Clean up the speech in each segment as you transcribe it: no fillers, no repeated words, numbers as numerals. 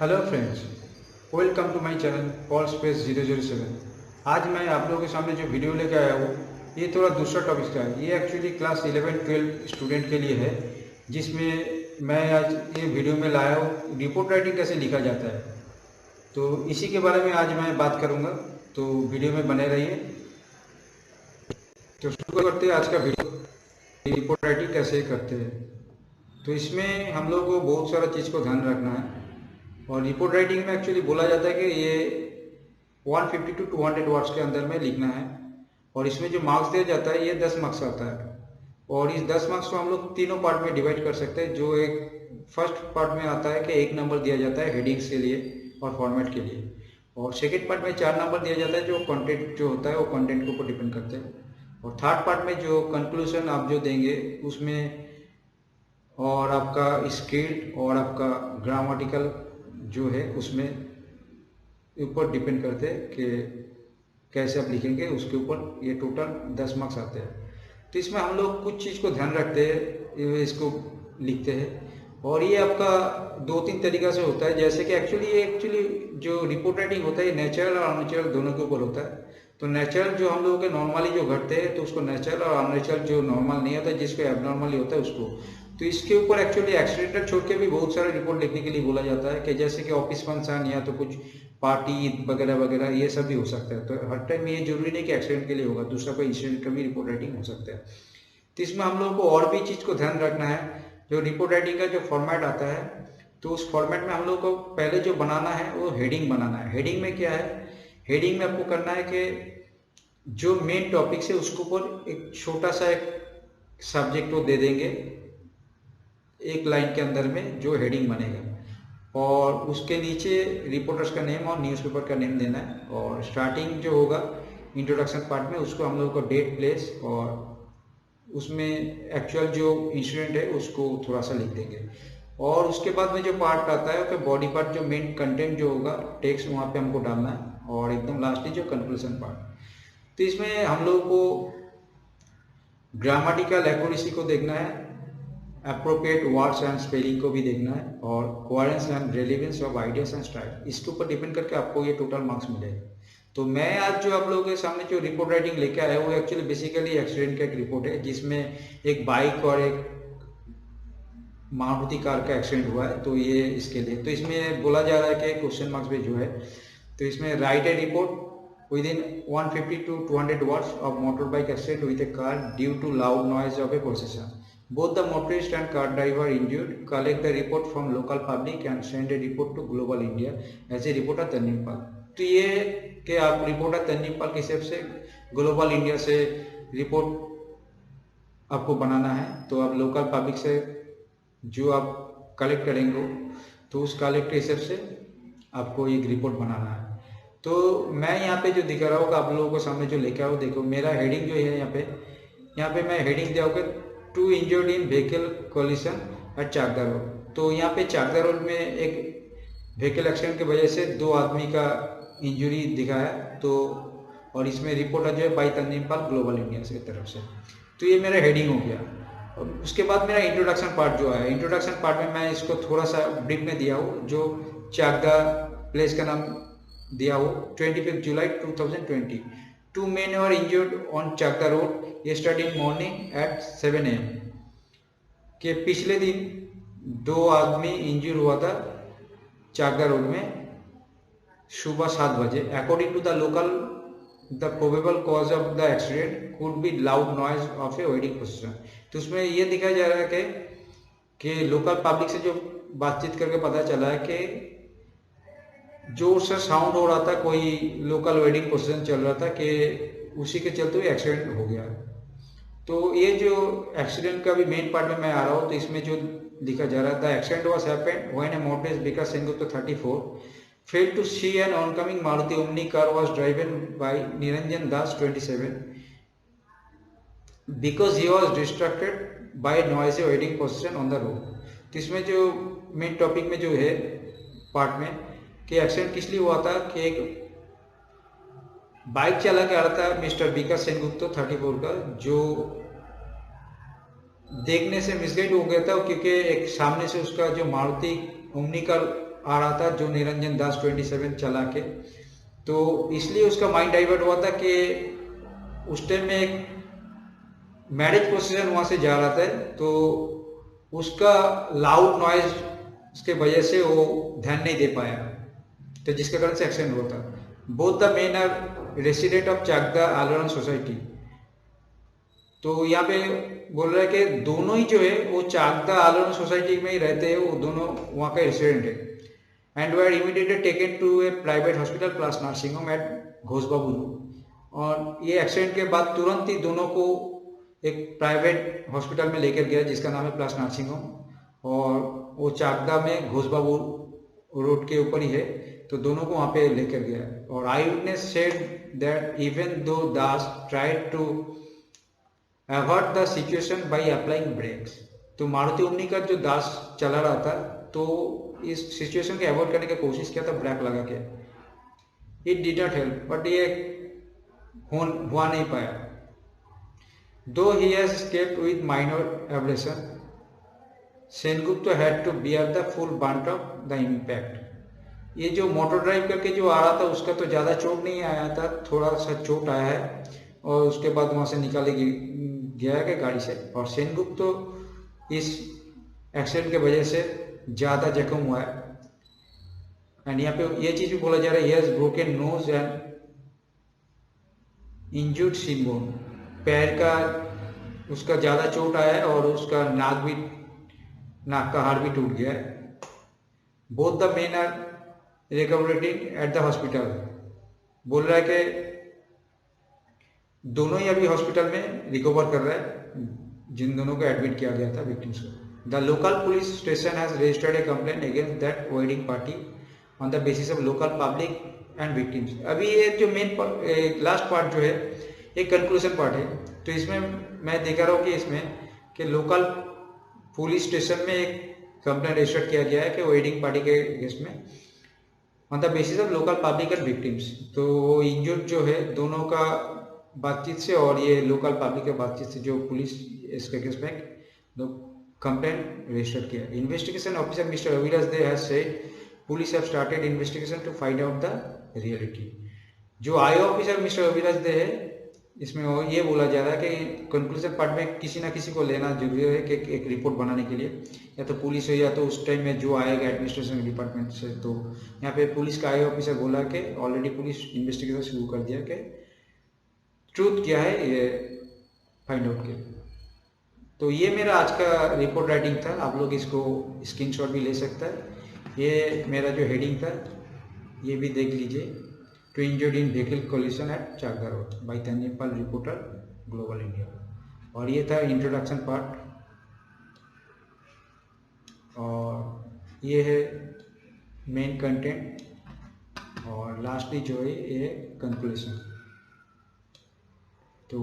Hello friends, welcome to my channel Paul space 007। आज मैं आप लोगों के सामने जो वीडियो लेकर आया हूँ ये थोड़ा दूसरा टॉपिक का है। ये एक्चुअली क्लास 11-12 स्टूडेंट के लिए है, जिसमें मैं आज ये वीडियो में लाया हूँ रिपोर्ट राइटिंग कैसे लिखा जाता है। तो इसी के बारे में आज मैं बात करूँगा, तो वीडियो में बने रहिए। तो शुरू करते हैं आज का वीडियो, रिपोर्ट राइटिंग कैसे करते हैं। तो इसमें हम लोग को बहुत सारा चीज़ को ध्यान रखना है। और रिपोर्ट राइटिंग में एक्चुअली बोला जाता है कि ये 150 टू 200 वर्ड्स के अंदर में लिखना है। और इसमें जो मार्क्स दिया जाता है ये 10 मार्क्स आता है। और इस 10 मार्क्स को हम लोग तीनों पार्ट में डिवाइड कर सकते हैं। जो एक फर्स्ट पार्ट में आता है कि 1 नंबर दिया जाता है हेडिंग्स के लिए और फॉर्मेट के लिए। और सेकेंड पार्ट में 4 नंबर दिया जाता है जो कंटेंट जो होता है वो कंटेंट के ऊपर डिपेंड करते हैं। और थर्ड पार्ट में जो कंक्लूजन आप जो देंगे उसमें और आपका स्किल और आपका ग्रामेटिकल जो है उसमें ऊपर डिपेंड करते हैं कि कैसे आप लिखेंगे, उसके ऊपर ये टोटल 10 मार्क्स आते हैं। तो इसमें हम लोग कुछ चीज़ को ध्यान रखते हैं, इसको लिखते हैं। और ये आपका 2-3 तरीका से होता है। जैसे कि एक्चुअली जो रिपोर्ट राइटिंग होता है नेचुरल और अननेचुरल दोनों के ऊपर होता है। तो नेचुरल जो हम लोगों के नॉर्मली जो घटते हैं तो उसको नेचुरल, और अननेचुरल जो नॉर्मल नहीं होता जिसको एबनॉर्मली होता है उसको। तो इसके ऊपर एक्चुअली एक्सीडेंटल छोड़ के भी बहुत सारे रिपोर्ट लिखने के लिए बोला जाता है कि जैसे कि ऑफिस फंक्शन या तो कुछ पार्टी वगैरह वगैरह ये सब भी हो सकता है। तो हर टाइम ये जरूरी नहीं कि एक्सीडेंट के लिए होगा, दूसरा कोई इंसिडेंट का भी रिपोर्ट राइटिंग हो सकता है। तो इसमें हम लोगों को और भी चीज़ को ध्यान रखना है। जो रिपोर्ट राइटिंग का जो फॉर्मेट आता है तो उस फॉर्मेट में हम लोग को पहले जो बनाना है वो हेडिंग बनाना है। हेडिंग में क्या है, हेडिंग में आपको करना है कि जो मेन टॉपिक है उसके ऊपर एक छोटा सा एक सब्जेक्ट को दे देंगे एक लाइन के अंदर में जो हेडिंग बनेगा। और उसके नीचे रिपोर्टर्स का नेम और न्यूज़पेपर का नेम देना है। और स्टार्टिंग जो होगा इंट्रोडक्शन पार्ट में उसको हम लोग को डेट, प्लेस और उसमें एक्चुअल जो इंसिडेंट है उसको थोड़ा सा लिख देंगे। और उसके बाद में जो पार्ट आता है कि बॉडी पार्ट जो मेन कंटेंट जो होगा टेक्स्ट वहाँ पे हमको डालना है। और एकदम लास्टली जो कंक्लूजन पार्ट। तो इसमें हम लोगों को ग्रामेटिकल एक्यूरेसी को देखना है, अप्रोप्रिएट वर्ड्स एंड स्पेलिंग को भी देखना है, और coherence and relevance of ideas and style, इसके ऊपर डिपेंड करके आपको ये टोटल मार्क्स मिलेगा। तो मैं आज जो आप लोगों के सामने जो रिपोर्ट राइटिंग लेके आया वो एक्चुअली बेसिकली एक्सीडेंट का एक रिपोर्ट है, जिसमें एक बाइक और एक मारुति कार का एक्सीडेंट हुआ है। तो ये इसके लिए तो इसमें बोला जा रहा है कि क्वेश्चन मार्क्स भी जो है, तो इसमें right A report within 150 to 200 words of motorbike accident with a car due to loud noise of a procession. Both the motorist and car driver injured. Collect the report from local public and send a report to Global India as a reporter तन्नीमपाल। तो ये कि आप reporter तन्नीमपाल की हिसाब से global India से report आपको बनाना है। तो आप लोकल पब्लिक से जो आप कलेक्ट करेंगे तो उस कलेक्ट के हिसाब से आपको एक रिपोर्ट बनाना है। तो मैं यहाँ पे जो दिखा रहा हूँ आप लोगों को सामने जो लेके आओ, देखो मेरा हेडिंग जो है यहाँ पे मैं हेडिंग दिया होगा 2 injured in vehicle collision at Chakdah road. तो यहाँ पे चाकदा रोड में एक व्हीकल एक्सीडेंट की वजह से 2 आदमी का इंजरी दिखाया। तो और इसमें रिपोर्टर जो है बाई तन्नीमपाल ग्लोबल इंडिया की तरफ से। तो ये मेरा हेडिंग हो गया। और उसके बाद मेरा इंट्रोडक्शन पार्ट जो है, इंट्रोडक्शन पार्ट में मैं इसको थोड़ा सा ब्रीफ में दिया हूँ। जो चाकदा प्लेस का नाम दिया हो 25 जुलाई 2020। 2 men were injured on Chakda Road yesterday morning at 7 AM। के पिछले दिन 2 आदमी इंजर हुआ था चाकदा रोड में सुबह 7 बजे। According to the local the probable cause of the accident could be loud noise of a wedding procession. तो उसमें ये दिखाया जा रहा है कि लोकल पब्लिक से जो बातचीत करके पता चला है कि जोर से साउंड हो रहा था, कोई लोकल वेडिंग प्रोसेशन चल रहा था, कि उसी के चलते हुए एक्सीडेंट हो गया। तो ये जो एक्सीडेंट का भी मेन पार्ट में मैं आ रहा हूँ। तो इसमें जो लिखा जा रहा था, accident was happened when a motorist Vikas Sengupta 34 failed to see an oncoming Maruti Omni car was driven by Niranjan Das 27 because he was distracted by noisy wedding procession on the road. तो इसमें जो मेन टॉपिक में जो है पार्ट में कि एक्सीडेंट किस लिए हुआ था कि एक बाइक चला के आ रहा था मिस्टर विकास सेनगुप्ता 34 का, जो देखने से मिसगाइड हो गया था क्योंकि एक सामने से उसका जो मारुति ओमनी कार आ रहा था जो निरंजन दास 27 चला के, तो इसलिए उसका माइंड डाइवर्ट हुआ था कि उस टाइम में एक मैरिज प्रोसीजन वहाँ से जा रहा था, तो उसका लाउड नॉइज उसके वजह से वो ध्यान नहीं दे पाया, तो जिसके कारण से एक्सीडेंट हुआ था। Both the men are resident of Chakdah Alodan society. तो यहाँ पे बोल रहा है कि दोनों ही जो है वो चाकदा आलोड़न सोसाइटी में ही रहते हैं, वो दोनों वहाँ का रेसिडेंट है। And were immediately taken to a private hospital plus nursing home at Ghoshbabu. और ये एक्सीडेंट के बाद तुरंत ही दोनों को एक प्राइवेट हॉस्पिटल में लेकर गया जिसका नाम है प्लस नर्सिंग होम, और वो चाकदा में घोषबाबू रोड के ऊपर ही है, तो दोनों को वहाँ पे लेकर गया। और eyewitness said that even though Das tried to avoid the situation by applying brakes. तो मारुति ओमनी का जो दास चला रहा था, तो इस सिचुएशन को अवॉइड करने की कोशिश किया था ब्रेक लगा के। It did not help, but ये हुआ नहीं पाया। Though he has escaped with minor abrasion, Sengupta had to bear the full brunt of the impact. ये जो मोटर ड्राइव करके जो आ रहा था उसका तो ज़्यादा चोट नहीं आया था, थोड़ा सा चोट आया है, और उसके बाद वहाँ से निकाले गया है गाड़ी से। और सेनगुप्त तो इस एक्सीडेंट के वजह से ज़्यादा जख्म हुआ है। एंड यहाँ पे ये चीज़ भी बोला जा रहा है, he has broken nose and injured shin bone. पैर का उसका ज़्यादा चोट आया है और उसका नाक का हाड़ भी टूट गया है। Both the men are recuperating at the hospital. बोल रहा है कि दोनों ही अभी हॉस्पिटल में रिकवर कर रहा है, जिन दोनों को एडमिट किया गया था विक्टिम्स को। The local police station has registered A complaint against that wedding party on the basis of local public and victims. अभी ये जो मेन लास्ट पार्ट जो है एक कंक्लूजन पार्ट है, तो इसमें मैं देखा रहा हूँ कि इसमें कि लोकल पुलिस स्टेशन में एक कंप्लेंट रजिस्टर किया गया है कि वेडिंग पार्टी के केस में on the basis of local public and victims. तो इंजर्ड जो है दोनों का बातचीत से और ये लोकल पब्लिक के बातचीत से जो पुलिस इसके केस में कंप्लेंट रजिस्टर किया। Investigation officer mister Avinash Dey has said police have started investigation to find out the reality. जो I officer mister Avinash Dey है, इसमें ये बोला जा रहा है कि कंक्लूजन पार्ट में किसी ना किसी को लेना जरूरी है कि एक रिपोर्ट बनाने के लिए, या तो पुलिस हो या तो उस टाइम में जो आएगा एडमिनिस्ट्रेशन डिपार्टमेंट से। तो यहाँ पे पुलिस का आई ऑफिसर बोला कि ऑलरेडी पुलिस इन्वेस्टिगेशन शुरू कर दिया कि ट्रूथ क्या है ये फाइंड आउट के। तो ये मेरा आज का रिपोर्ट राइटिंग था, आप लोग इसको स्क्रीनशॉट भी ले सकता है। ये मेरा जो हेडिंग था ये भी देख लीजिए, two injured in vehicle collision at Chakdah road by Tanyapal reporter Global India. और ये था इंट्रोडक्शन पार्ट, और ये है मेन कंटेंट, और लास्टली जो है ये कंक्लूजन। तो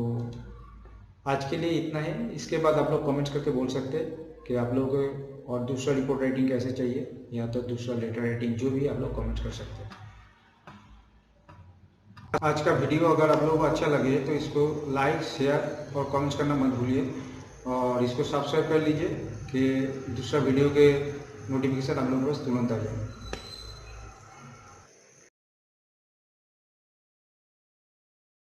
आज के लिए इतना है। इसके बाद आप लोग कमेंट्स करके बोल सकते हैं कि आप लोग और दूसरा रिपोर्ट राइटिंग कैसे चाहिए, या तो दूसरा लेटर राइटिंग, जो भी आप लोग कमेंट्स कर सकते हैं। आज का वीडियो अगर आप लोगों को अच्छा लगे तो इसको लाइक, शेयर और कमेंट्स करना मत भूलिए, और इसको सब्सक्राइब कर लीजिए कि दूसरा वीडियो के नोटिफिकेशन आप लोगों को तुरंत आ जाए।